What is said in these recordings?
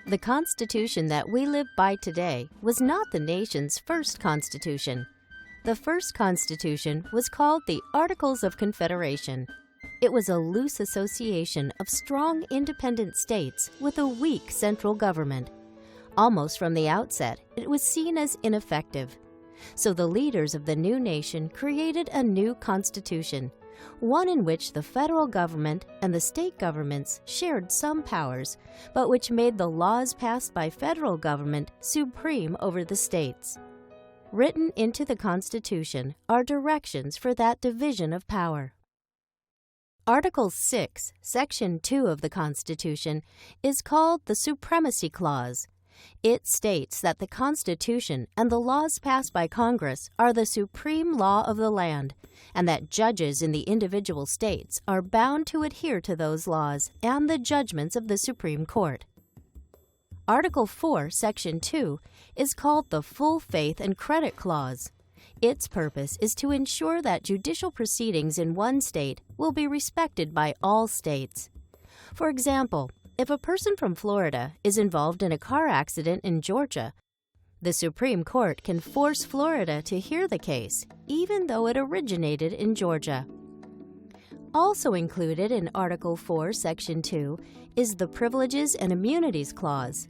The Constitution that we live by today was not the nation's first Constitution. The first Constitution was called the Articles of Confederation. It was a loose association of strong independent states with a weak central government. Almost from the outset, it was seen as ineffective. So the leaders of the new nation created a new constitution, one in which the federal government and the state governments shared some powers, but which made the laws passed by federal government supreme over the states. Written into the Constitution are directions for that division of power. Article 6, Section 2 of the Constitution is called the Supremacy Clause. It states that the Constitution and the laws passed by Congress are the supreme law of the land, and that judges in the individual states are bound to adhere to those laws and the judgments of the Supreme Court. Article 4, Section 2 is called the Full Faith and Credit Clause. Its purpose is to ensure that judicial proceedings in one state will be respected by all states. For example, if a person from Florida is involved in a car accident in Georgia, the Supreme Court can force Florida to hear the case, even though it originated in Georgia. Also included in Article 4, Section 2 is the Privileges and Immunities Clause.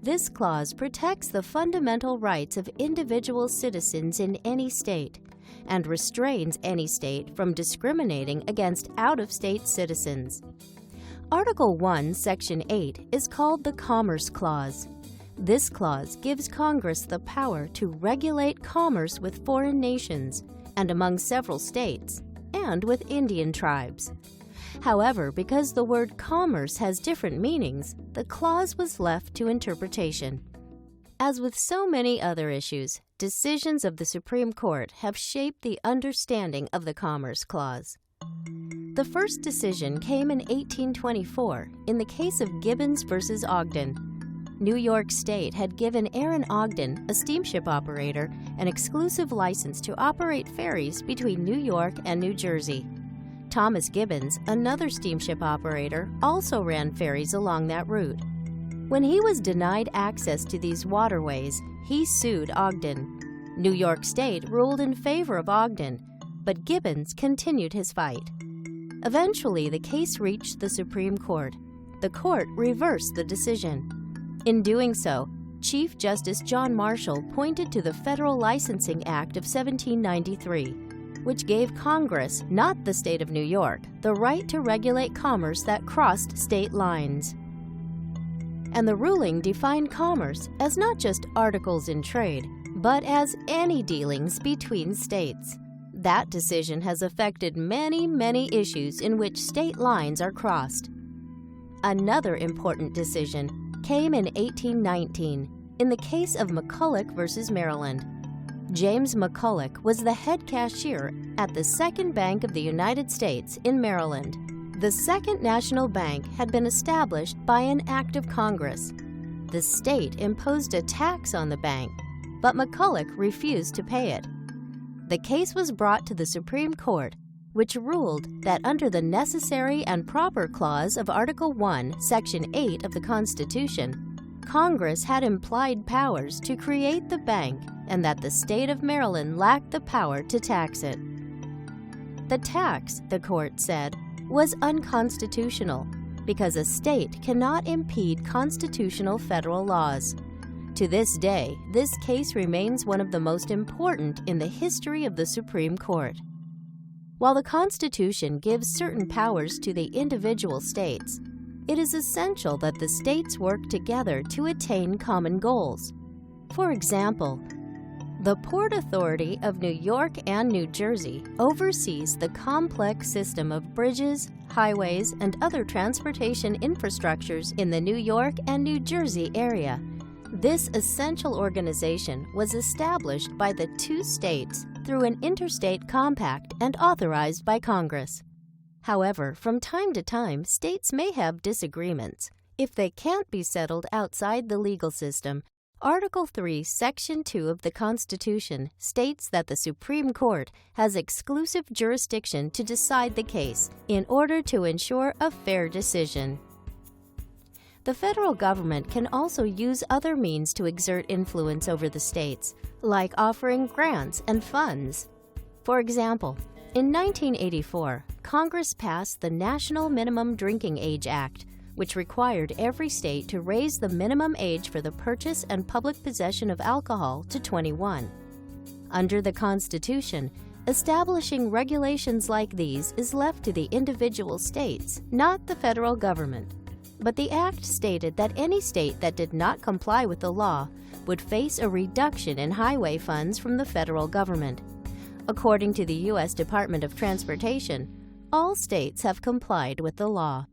This clause protects the fundamental rights of individual citizens in any state and restrains any state from discriminating against out-of-state citizens. Article 1, Section 8 is called the Commerce Clause. This clause gives Congress the power to regulate commerce with foreign nations and among several states, and with Indian tribes. However, because the word commerce has different meanings, the clause was left to interpretation. As with so many other issues, decisions of the Supreme Court have shaped the understanding of the Commerce Clause. The first decision came in 1824 in the case of Gibbons v. Ogden. New York State had given Aaron Ogden, a steamship operator, an exclusive license to operate ferries between New York and New Jersey. Thomas Gibbons, another steamship operator, also ran ferries along that route. When he was denied access to these waterways, he sued Ogden. New York State ruled in favor of Ogden, but Gibbons continued his fight. Eventually, the case reached the Supreme Court. The court reversed the decision. In doing so, Chief Justice John Marshall pointed to the Federal Licensing Act of 1793, which gave Congress, not the state of New York, the right to regulate commerce that crossed state lines. And the ruling defined commerce as not just articles in trade, but as any dealings between states. That decision has affected many issues in which state lines are crossed. Another important decision came in 1819 in the case of McCulloch v. Maryland. James McCulloch was the head cashier at the Second Bank of the United States in Maryland. The Second National Bank had been established by an act of Congress. The state imposed a tax on the bank, but McCulloch refused to pay it. The case was brought to the Supreme Court, which ruled that under the Necessary and Proper Clause of Article 1, Section 8 of the Constitution, Congress had implied powers to create the bank and that the state of Maryland lacked the power to tax it. The tax, the court said, was unconstitutional because a state cannot impede constitutional federal laws. To this day, this case remains one of the most important in the history of the Supreme Court. While the Constitution gives certain powers to the individual states, it is essential that the states work together to attain common goals. For example, the Port Authority of New York and New Jersey oversees the complex system of bridges, highways, and other transportation infrastructures in the New York and New Jersey area. This essential organization was established by the two states through an interstate compact and authorized by Congress. However, from time to time, states may have disagreements. If they can't be settled outside the legal system, Article 3, Section 2 of the Constitution states that the Supreme Court has exclusive jurisdiction to decide the case in order to ensure a fair decision. The federal government can also use other means to exert influence over the states, like offering grants and funds. For example, in 1984, Congress passed the National Minimum Drinking Age Act, which required every state to raise the minimum age for the purchase and public possession of alcohol to 21. Under the Constitution, establishing regulations like these is left to the individual states, not the federal government. But the Act stated that any state that did not comply with the law would face a reduction in highway funds from the federal government. According to the U.S. Department of Transportation, all states have complied with the law.